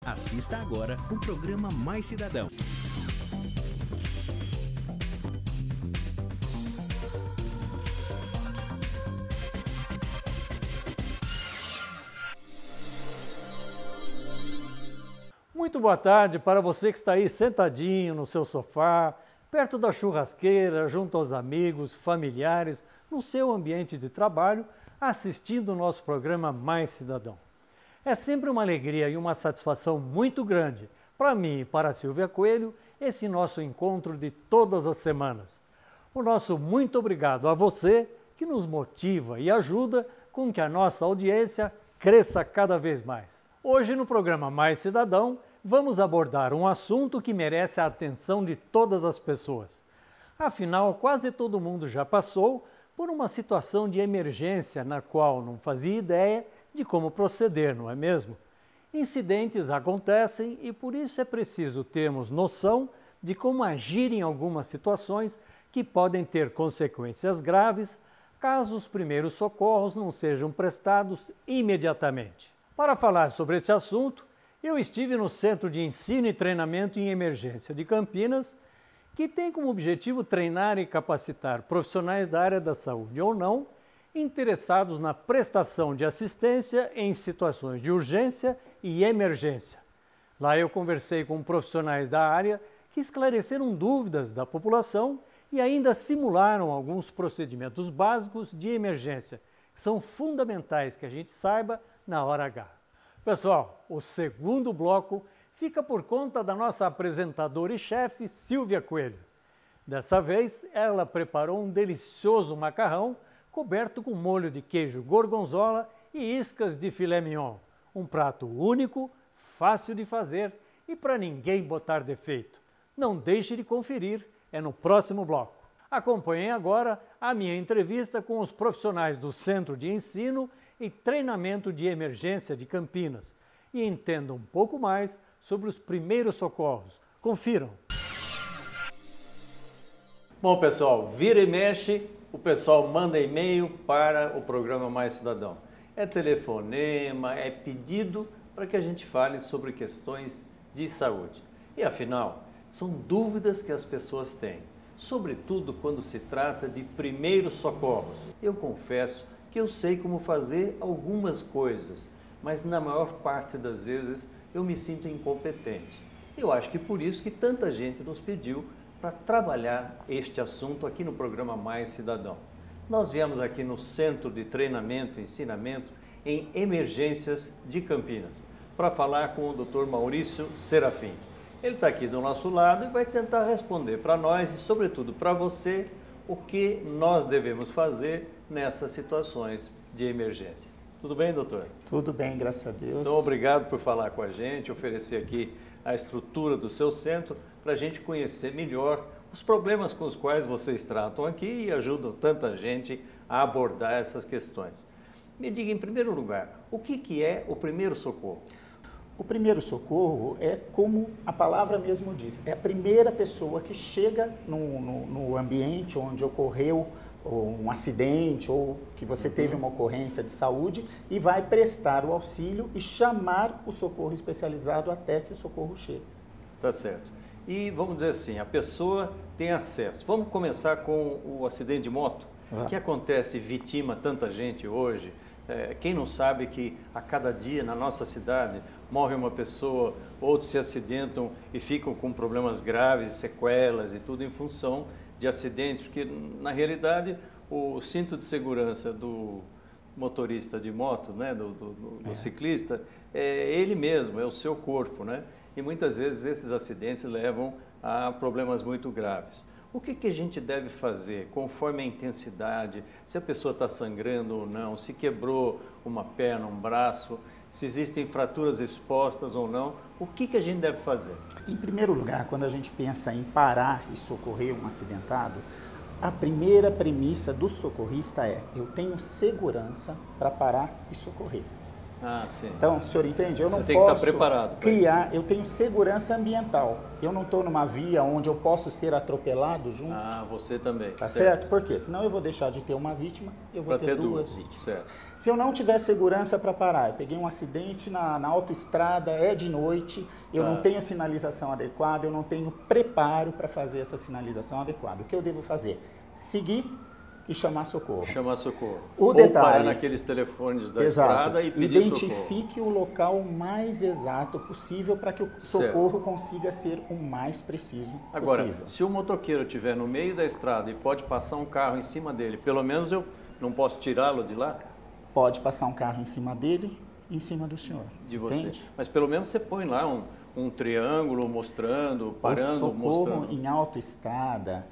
Assista agora o programa Mais Cidadão. Muito boa tarde para você que está aí sentadinho no seu sofá, perto da churrasqueira, junto aos amigos, familiares, no seu ambiente de trabalho, assistindo o nosso programa Mais Cidadão. É sempre uma alegria e uma satisfação muito grande para mim e para a Silvia Coelho esse nosso encontro de todas as semanas. O nosso muito obrigado a você que nos motiva e ajuda com que a nossa audiência cresça cada vez mais. Hoje no programa Mais Cidadão vamos abordar um assunto que merece a atenção de todas as pessoas. Afinal, quase todo mundo já passou por uma situação de emergência na qual não fazia ideia de como proceder, não é mesmo? Incidentes acontecem e por isso é preciso termos noção de como agir em algumas situações que podem ter consequências graves caso os primeiros socorros não sejam prestados imediatamente. Para falar sobre esse assunto, eu estive no Centro de Ensino e Treinamento em Emergência de Campinas, que tem como objetivo treinar e capacitar profissionais da área da saúde ou não, interessados na prestação de assistência em situações de urgência e emergência. Lá eu conversei com profissionais da área que esclareceram dúvidas da população e ainda simularam alguns procedimentos básicos de emergência, que são fundamentais que a gente saiba na hora H. Pessoal, o segundo bloco fica por conta da nossa apresentadora e chefe, Silvia Coelho. Dessa vez, ela preparou um delicioso macarrão coberto com molho de queijo gorgonzola e iscas de filé mignon. Um prato único, fácil de fazer e para ninguém botar defeito. Não deixe de conferir, é no próximo bloco. Acompanhem agora a minha entrevista com os profissionais do Centro de Ensino e Treinamento de Emergência de Campinas e entendam um pouco mais sobre os primeiros socorros. Confiram! Bom, pessoal, vira e mexe, o pessoal manda e-mail para o programa Mais Cidadão. É telefonema, é pedido para que a gente fale sobre questões de saúde. E afinal, são dúvidas que as pessoas têm, sobretudo quando se trata de primeiros socorros. Eu confesso que eu sei como fazer algumas coisas, mas na maior parte das vezes eu me sinto incompetente. Eu acho que por isso que tanta gente nos pediu para trabalhar este assunto aqui no programa Mais Cidadão. Nós viemos aqui no Centro de Treinamento e Ensinamento em Emergências de Campinas para falar com o Dr. Maurício Serafim. Ele está aqui do nosso lado e vai tentar responder para nós e, sobretudo, para você, o que nós devemos fazer nessas situações de emergência. Tudo bem, doutor? Tudo bem, graças a Deus. Então, obrigado por falar com a gente, oferecer aqui a estrutura do seu centro para a gente conhecer melhor os problemas com os quais vocês tratam aqui e ajudam tanta gente a abordar essas questões. Me diga, em primeiro lugar, o que é o primeiro socorro? O primeiro socorro é como a palavra mesmo diz, é a primeira pessoa que chega no ambiente onde ocorreu um acidente ou que você teve uma ocorrência de saúde e vai prestar o auxílio e chamar o socorro especializado até que o socorro chegue. Tá certo. E vamos dizer assim, a pessoa tem acesso. Vamos começar com o acidente de moto, que acontece e vitima tanta gente hoje. Quem não sabe que a cada dia na nossa cidade morre uma pessoa, outros se acidentam e ficam com problemas graves, sequelas e tudo em função de acidentes, porque na realidade o cinto de segurança do motorista de moto, né, do ciclista, é ele mesmo, é o seu corpo, né? E muitas vezes esses acidentes levam a problemas muito graves. O que a gente deve fazer conforme a intensidade, se a pessoa está sangrando ou não, se quebrou uma perna, um braço, se existem fraturas expostas ou não, o que a gente deve fazer? Em primeiro lugar, quando a gente pensa em parar e socorrer um acidentado, a primeira premissa do socorrista é: eu tenho segurança para parar e socorrer. Ah, sim. Então, o senhor entende? Eu não tem que posso estar preparado criar, eu tenho segurança ambiental. Eu não estou numa via onde eu posso ser atropelado junto. Ah, você também. Tá certo? Por quê? Senão eu vou deixar de ter uma vítima, eu vou ter duas vítimas. Certo. Se eu não tiver segurança para parar, eu peguei um acidente na autoestrada, é de noite, eu não tenho sinalização adequada, eu não tenho preparo para fazer essa sinalização adequada. O que eu devo fazer? Seguir e chamar socorro. Chamar socorro. O Ou detalhe, parar naqueles telefones da exato, estrada e pedir identifique socorro. o local mais exato possível para que o socorro consiga ser o mais preciso Agora, possível. se o motoqueiro estiver no meio da estrada e pode passar um carro em cima dele, pelo menos eu não posso tirá-lo de lá? Pode passar um carro em cima dele, em cima do senhor. De você. Entende? Mas pelo menos você põe lá um triângulo mostrando, parando, o socorro mostrando. em autoestrada,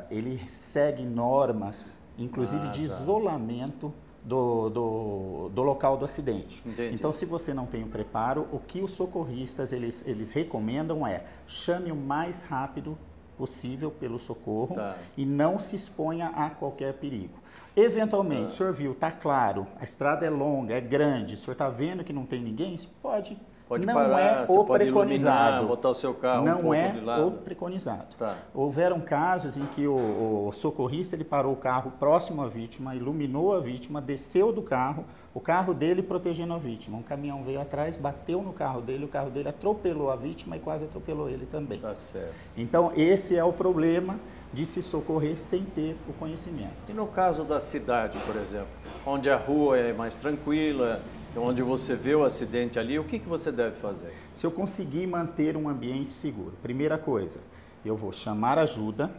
ele segue normas, inclusive de isolamento do local do acidente. Entendi. Então, se você não tem o preparo, o que os socorristas eles recomendam é chame o mais rápido possível pelo socorro e não se exponha a qualquer perigo. Eventualmente, o senhor viu, está claro, a estrada é longa, é grande, o senhor está vendo que não tem ninguém, pode não parar, é você o pode preconizado. iluminar, botar o seu carro não um pouco é de lado. o preconizado. Tá. Houveram casos em que o socorrista ele parou o carro próximo à vítima, iluminou a vítima, desceu do carro, o carro dele protegendo a vítima. Um caminhão veio atrás, bateu no carro dele, o carro dele atropelou a vítima e quase atropelou ele também. Tá certo. Então, esse é o problema de se socorrer sem ter o conhecimento. E no caso da cidade, por exemplo, onde a rua é mais tranquila, onde você vê o acidente ali, o que você deve fazer? Se eu conseguir manter um ambiente seguro, primeira coisa, eu vou chamar ajuda,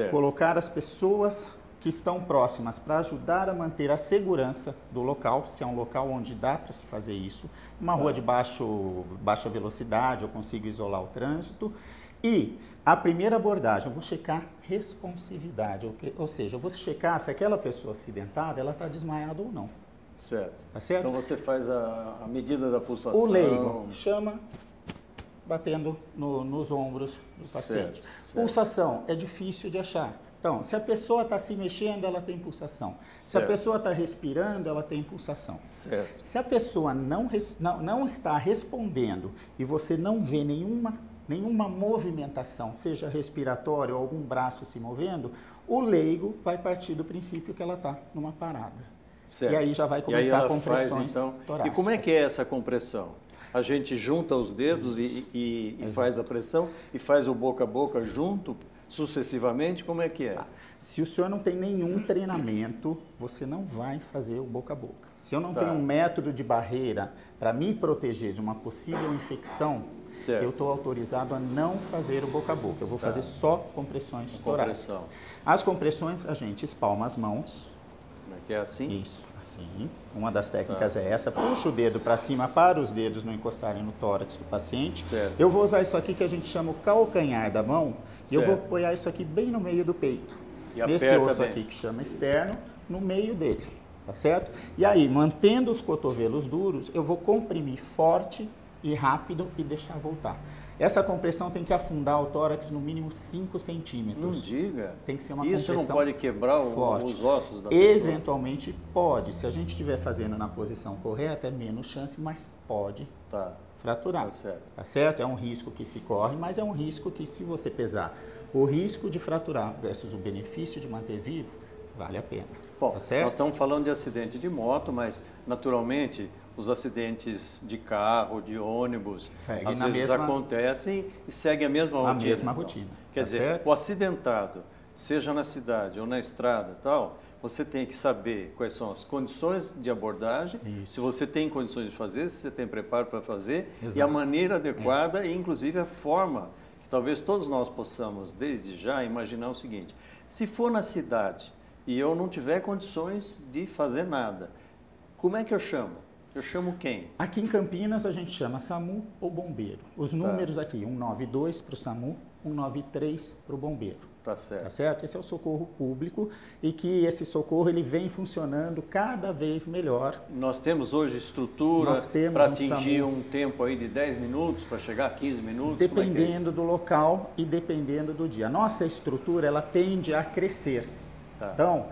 colocar as pessoas que estão próximas para ajudar a manter a segurança do local, se é um local onde dá para se fazer isso, uma rua de baixa velocidade, eu consigo isolar o trânsito. E a primeira abordagem, eu vou checar responsividade, ou seja, eu vou checar se aquela pessoa acidentada, ela está desmaiada ou não. Certo. Tá certo? Então você faz a medida da pulsação. O leigo chama batendo nos ombros do paciente. Certo. Pulsação é difícil de achar. Então, se a pessoa está se mexendo, ela tem pulsação. Se a pessoa está respirando, ela tem pulsação. Certo. Se a pessoa não está respondendo e você não vê nenhuma movimentação, seja respiratória ou algum braço se movendo, o leigo vai partir do princípio que ela está numa parada. Certo. E aí já vai começar compressões torácicas. E como é que é essa compressão? A gente junta os dedos e faz a pressão e faz o boca a boca junto, sucessivamente? Como é que é? Se o senhor não tem nenhum treinamento, você não vai fazer o boca a boca. Se eu não tenho um método de barreira para me proteger de uma possível infecção, eu estou autorizado a não fazer o boca a boca. Eu vou fazer só compressões torácicas. As compressões, a gente espalma as mãos. Que é assim? Isso, assim. Uma das técnicas é essa. Puxa o dedo para cima para os dedos não encostarem no tórax do paciente. Certo. Eu vou usar isso aqui que a gente chama o calcanhar da mão. E eu vou apoiar isso aqui bem no meio do peito. E nesse osso aqui que chama externo, no meio dele. Tá certo? E aí, mantendo os cotovelos duros, eu vou comprimir forte e rápido e deixar voltar. Essa compressão tem que afundar o tórax no mínimo 5 centímetros. Não diga. Tem que ser uma compressão forte. Isso não pode quebrar os ossos da pessoa? Eventualmente pode. Se a gente estiver fazendo na posição correta, é menos chance, mas pode fraturar. Tá certo? É um risco que se corre, mas é um risco que, se você pesar o risco de fraturar versus o benefício de manter vivo, vale a pena. Bom, tá certo? Nós estamos falando de acidente de moto, mas naturalmente os acidentes de carro, de ônibus, às vezes acontecem e seguem a mesma rotina. A mesma rotina. Quer dizer, o acidentado, seja na cidade ou na estrada tal, você tem que saber quais são as condições de abordagem, se você tem condições de fazer, se você tem preparo para fazer, e a maneira adequada e inclusive a forma que talvez todos nós possamos, desde já, imaginar o seguinte: se for na cidade e eu não tiver condições de fazer nada, como é que eu chamo? Eu chamo quem? Aqui em Campinas a gente chama SAMU ou bombeiro. Os números aqui, 192 para o SAMU, 193 para o bombeiro. Tá certo. Tá certo? Esse é o socorro público e que esse socorro ele vem funcionando cada vez melhor. Nós temos hoje estrutura para atingir um tempo aí de 10 minutos, para chegar a 15 minutos? Dependendo do local e dependendo do dia. A nossa estrutura ela tende a crescer. Tá. Então,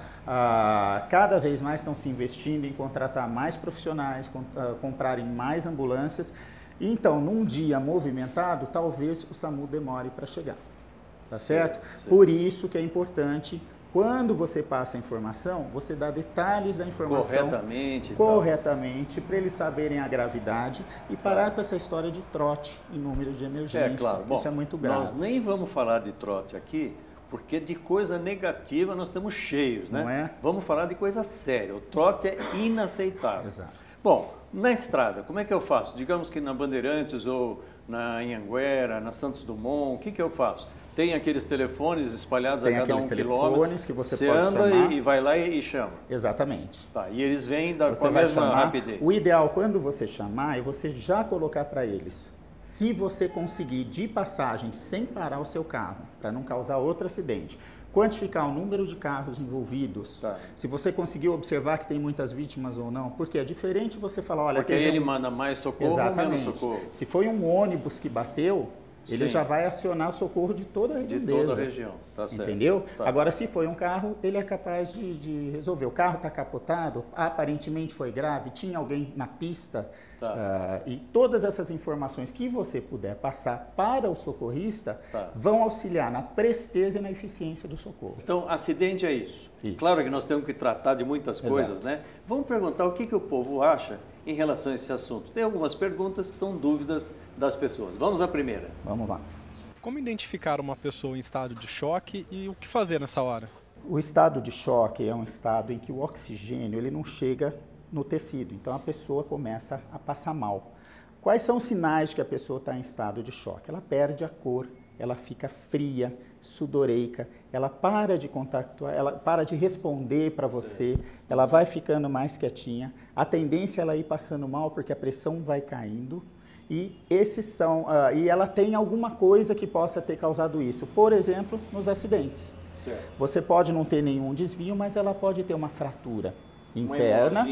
cada vez mais estão se investindo em contratar mais profissionais, comprarem mais ambulâncias. Então, num dia movimentado, talvez o SAMU demore para chegar. Tá certo? Por isso que é importante, quando você passa a informação, você dá detalhes da informação corretamente para eles saberem a gravidade e parar com essa história de trote em número de emergência. Claro. Bom, isso é muito grave. Nós nem vamos falar de trote aqui, porque de coisa negativa nós estamos cheios, né? Não é? Vamos falar de coisa séria. O trote é inaceitável. Exato. Bom, na estrada, como é que eu faço? Digamos que na Bandeirantes ou na Anhanguera, na Santos Dumont, o que eu faço? Tem aqueles telefones espalhados a cada 1 quilômetro. Que você pode anda chamar. e vai lá e chama. Exatamente. Tá, e eles vêm com a mesma rapidez. O ideal, quando você chamar, é você já colocar para eles. Se você conseguir de passagem sem parar o seu carro, para não causar outro acidente, quantificar o número de carros envolvidos, se você conseguir observar que tem muitas vítimas ou não, porque é diferente você falar, olha... Porque aí ele manda mais socorro ou menos socorro. Se foi um ônibus que bateu, ele já vai acionar o socorro de toda a redondeza. De toda a região, tá certo. Entendeu? Tá. Agora, se foi um carro, ele é capaz de resolver. O carro está capotado, aparentemente foi grave, tinha alguém na pista, e todas essas informações que você puder passar para o socorrista vão auxiliar na presteza e na eficiência do socorro. Então, acidente é isso. Claro que nós temos que tratar de muitas coisas, né? Vamos perguntar o que o povo acha em relação a esse assunto. Tem algumas perguntas que são dúvidas das pessoas. Vamos à primeira. Vamos lá. Como identificar uma pessoa em estado de choque e o que fazer nessa hora? O estado de choque é um estado em que o oxigênio ele não chega no tecido, então a pessoa começa a passar mal. Quais são os sinais de que a pessoa está em estado de choque? Ela perde a cor, ela fica fria, sudoreica, ela para de contactuar, ela para de responder para você, ela vai ficando mais quietinha, a tendência é ela ir passando mal porque a pressão vai caindo e e ela tem alguma coisa que possa ter causado isso, por exemplo, nos acidentes. Você pode não ter nenhum desvio, mas ela pode ter uma fratura interna,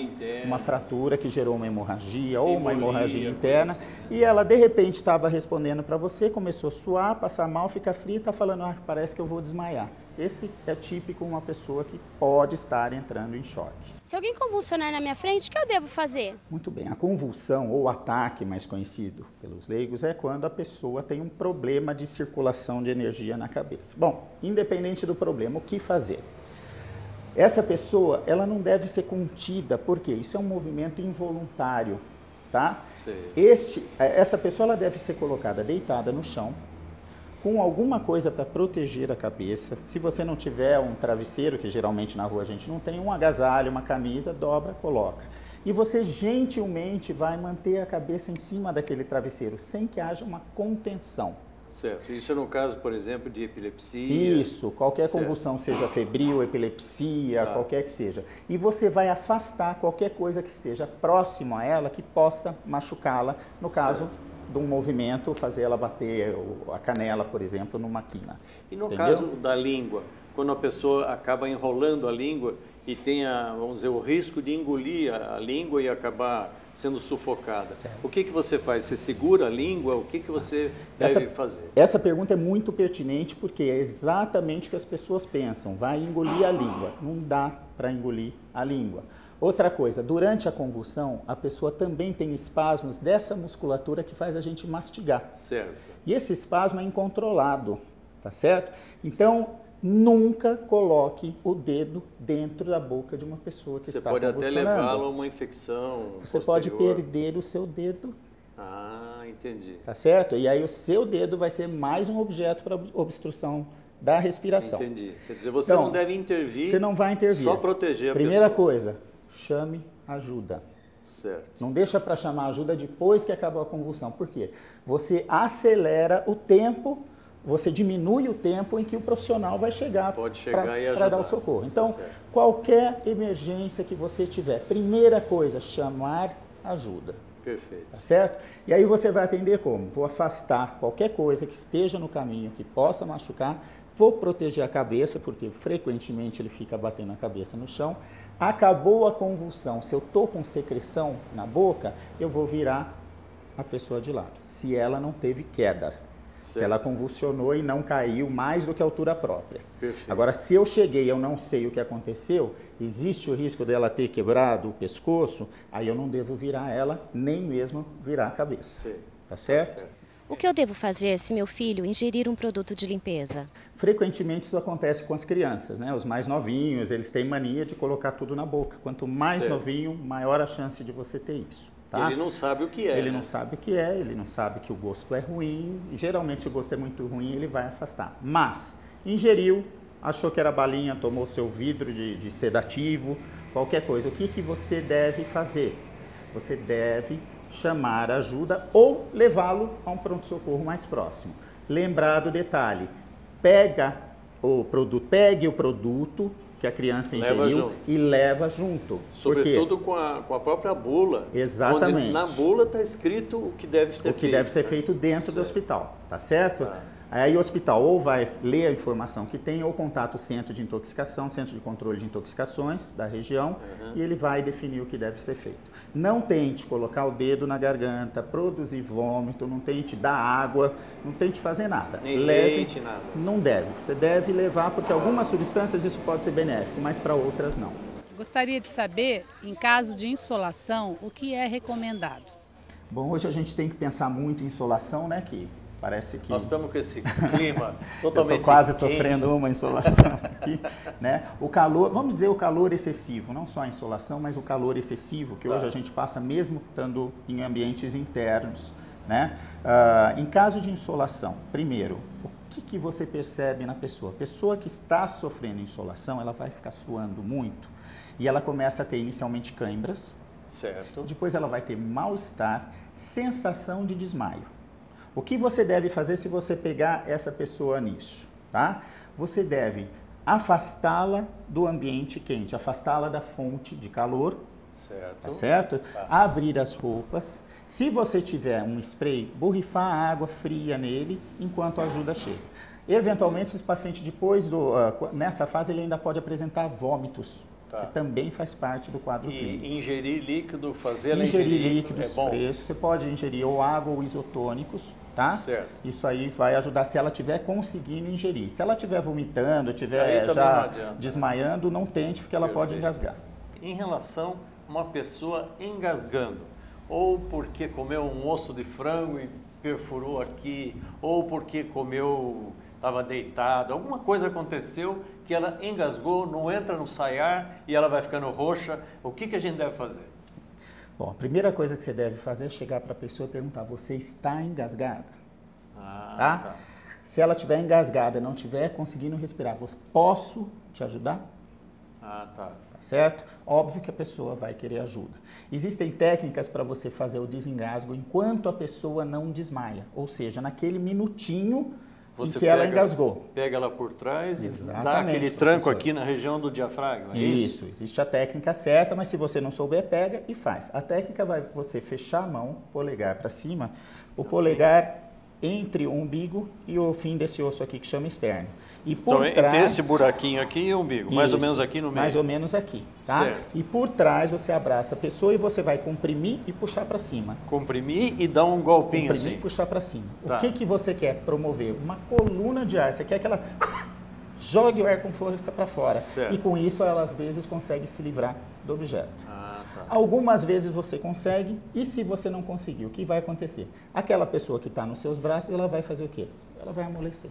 uma fratura que gerou uma hemorragia ou uma hemorragia interna, e ela de repente estava respondendo para você, começou a suar, passar mal, ficar fria, está falando, parece que eu vou desmaiar. Esse é típico uma pessoa que pode estar entrando em choque. Se alguém convulsionar na minha frente, o que eu devo fazer? Muito bem, a convulsão ou ataque, mais conhecido pelos leigos, é quando a pessoa tem um problema de circulação de energia na cabeça. Bom, independente do problema, o que fazer? Essa pessoa, ela não deve ser contida, porque isso é um movimento involuntário, tá? Essa pessoa, ela deve ser colocada deitada no chão, com alguma coisa para proteger a cabeça. Se você não tiver um travesseiro, que geralmente na rua a gente não tem, um agasalho, uma camisa, dobra, coloca. E você gentilmente vai manter a cabeça em cima daquele travesseiro, sem que haja uma contenção. Certo. Isso é no caso, por exemplo, de epilepsia? Isso, qualquer convulsão, seja febril, epilepsia, qualquer que seja. E você vai afastar qualquer coisa que esteja próximo a ela que possa machucá-la, no caso de um movimento, fazer ela bater a canela, por exemplo, numa quina. E no caso da língua, quando a pessoa acaba enrolando a língua e tem, vamos dizer, o risco de engolir a língua e acabar sendo sufocada. O que você faz? Você segura a língua? O que você deve fazer? Essa pergunta é muito pertinente porque é exatamente o que as pessoas pensam. Vai engolir a língua. Não dá para engolir a língua. Outra coisa, durante a convulsão, a pessoa também tem espasmos dessa musculatura que faz a gente mastigar. Certo. E esse espasmo é incontrolado, tá certo? Então, nunca coloque o dedo dentro da boca de uma pessoa que está convulsionando. Você pode até levá-lo a uma infecção Você pode perder o seu dedo. Ah, entendi. Tá certo? E aí o seu dedo vai ser mais um objeto para obstrução da respiração. Entendi. Quer dizer, você não deve intervir. Você não vai intervir. Só proteger a Primeira pessoa. coisa, chame ajuda. Certo. Não deixa para chamar ajuda depois que acabou a convulsão. Por quê? Você acelera o tempo, você diminui o tempo em que o profissional vai chegar para dar o socorro. Então, qualquer emergência que você tiver, primeira coisa, chamar ajuda. Perfeito. Tá certo? E aí você vai atender como? Vou afastar qualquer coisa que esteja no caminho, que possa machucar, vou proteger a cabeça, porque frequentemente ele fica batendo a cabeça no chão. Acabou a convulsão, se eu estou com secreção na boca, eu vou virar a pessoa de lado, se ela não teve queda. Se ela convulsionou e não caiu mais do que a altura própria. Perfeito. Agora, se eu cheguei e eu não sei o que aconteceu, existe o risco dela ter quebrado o pescoço, aí eu não devo virar ela, nem mesmo virar a cabeça. Sim. Tá certo? O que eu devo fazer se meu filho ingerir um produto de limpeza? Frequentemente isso acontece com as crianças, né? Os mais novinhos, eles têm mania de colocar tudo na boca. Quanto mais Certo. novinho, maior a chance de você ter isso. Tá? Ele não sabe o que é. Ele né? não sabe o que é, ele não sabe que o gosto é ruim. Geralmente, se o gosto é muito ruim, ele vai afastar. Mas, ingeriu, achou que era balinha, tomou seu vidro de sedativo, qualquer coisa. O que você deve fazer? Você deve chamar ajuda ou levá-lo a um pronto-socorro mais próximo. Lembrar do detalhe, pegue o produto que a criança ingeriu e leva junto. Sobretudo com a própria bula. Exatamente. Onde na bula está escrito o que deve ser feito. O que deve ser feito dentro do hospital, tá certo? Tá. Aí o hospital ou vai ler a informação que tem ou contata o centro de intoxicação, centro de controle de intoxicações da região, e ele vai definir o que deve ser feito. Não tente colocar o dedo na garganta, produzir vômito, não tente dar água, não tente fazer nada. Nem leite, nada. Não deve. Você deve levar, porque algumas substâncias isso pode ser benéfico, mas para outras não. Gostaria de saber, em caso de insolação, o que é recomendado? Bom, hoje a gente tem que pensar muito em insolação, né, que parece que... Nós estamos com esse clima totalmente Eu tô quase quente. sofrendo uma insolação aqui, né? O calor, vamos dizer o calor excessivo, não só a insolação, mas o calor excessivo, que hoje a gente passa mesmo estando em ambientes internos, né? Em caso de insolação, primeiro, o que você percebe na pessoa? A pessoa que está sofrendo insolação, ela vai ficar suando muito e ela começa a ter inicialmente cãibras, certo. Depois ela vai ter mal-estar, sensação de desmaio. O que você deve fazer se você pegar essa pessoa nisso, tá? Você deve afastá-la do ambiente quente, afastá-la da fonte de calor, certo? Tá certo? Tá. Abrir as roupas. Se você tiver um spray, borrifar água fria nele enquanto a ajuda chega. Eventualmente, esse paciente depois, nessa fase, ele ainda pode apresentar vômitos. Tá. Que também faz parte do quadro clínico. E ingerir líquido, fazer ela ingerir líquidos é bom. frescos, você pode ingerir ou água ou isotônicos, tá? Certo. Isso aí vai ajudar se ela estiver conseguindo ingerir. Se ela estiver vomitando, estiver já desmaiando, não tente, porque ela pode engasgar. Em relação a uma pessoa engasgando, ou porque comeu um osso de frango e perfurou aqui, ou porque comeu, estava deitado, alguma coisa aconteceu que ela engasgou, não entra no saiar e ela vai ficando roxa, o que a gente deve fazer? Bom, a primeira coisa que você deve fazer é chegar para a pessoa e perguntar, você está engasgada? Tá? Se ela estiver engasgada, não estiver conseguindo respirar, posso te ajudar? Tá certo? Óbvio que a pessoa vai querer ajuda. Existem técnicas para você fazer o desengasgo enquanto a pessoa não desmaia, ou seja, naquele minutinho você em que ela engasgou. Pega ela por trás e Exatamente, dá aquele tranco professor. aqui na região do diafragma. É isso, existe a técnica certa, mas se você não souber, pega e faz. A técnica vai você fechar a mão, polegar para cima, o polegar entre o umbigo e o fim desse osso aqui que chama externo. E por trás... Tem esse buraquinho aqui e o umbigo, mais ou menos aqui no meio. Mais ou menos aqui, tá? Certo. E por trás você abraça a pessoa e você vai comprimir e puxar para cima. Comprimir e dar um golpinho comprimir assim. E puxar para cima. Tá. O que você quer promover? Uma coluna de ar. Você quer que ela jogue o ar com força para fora. Certo. E com isso ela às vezes consegue se livrar do objeto. Tá. Algumas vezes você consegue, e se você não conseguir, o que vai acontecer? Aquela pessoa que está nos seus braços, ela vai fazer o quê? Ela vai amolecer,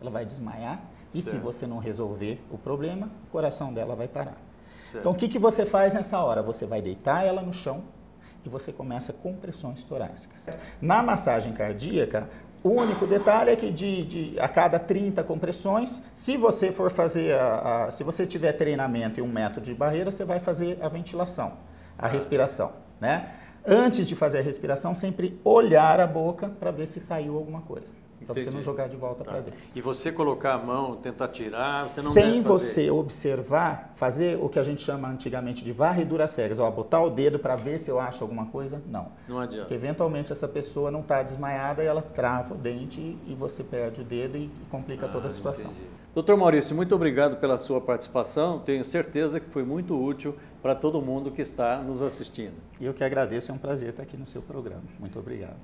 ela vai desmaiar, e se você não resolver o problema, o coração dela vai parar. Certo. Então, o que você faz nessa hora? Você vai deitar ela no chão e você começa compressões torácicas. Na massagem cardíaca, o único detalhe é que a cada 30 compressões, se você for fazer, se você tiver treinamento e um método de barreira, você vai fazer a ventilação, a respiração, né? Antes de fazer a respiração, sempre olhar a boca para ver se saiu alguma coisa, para você não jogar de volta para dentro. E você colocar a mão, tentar tirar, você não deve fazer. Sem você observar, fazer o que a gente chama antigamente de varredura cegas, botar o dedo para ver se eu acho alguma coisa, não. Não adianta. Porque eventualmente essa pessoa não está desmaiada e ela trava o dente e você perde o dedo e complica toda a situação. Entendi. Doutor Maurício, muito obrigado pela sua participação. Tenho certeza que foi muito útil para todo mundo que está nos assistindo. E eu que agradeço, é um prazer estar aqui no seu programa. Muito obrigado.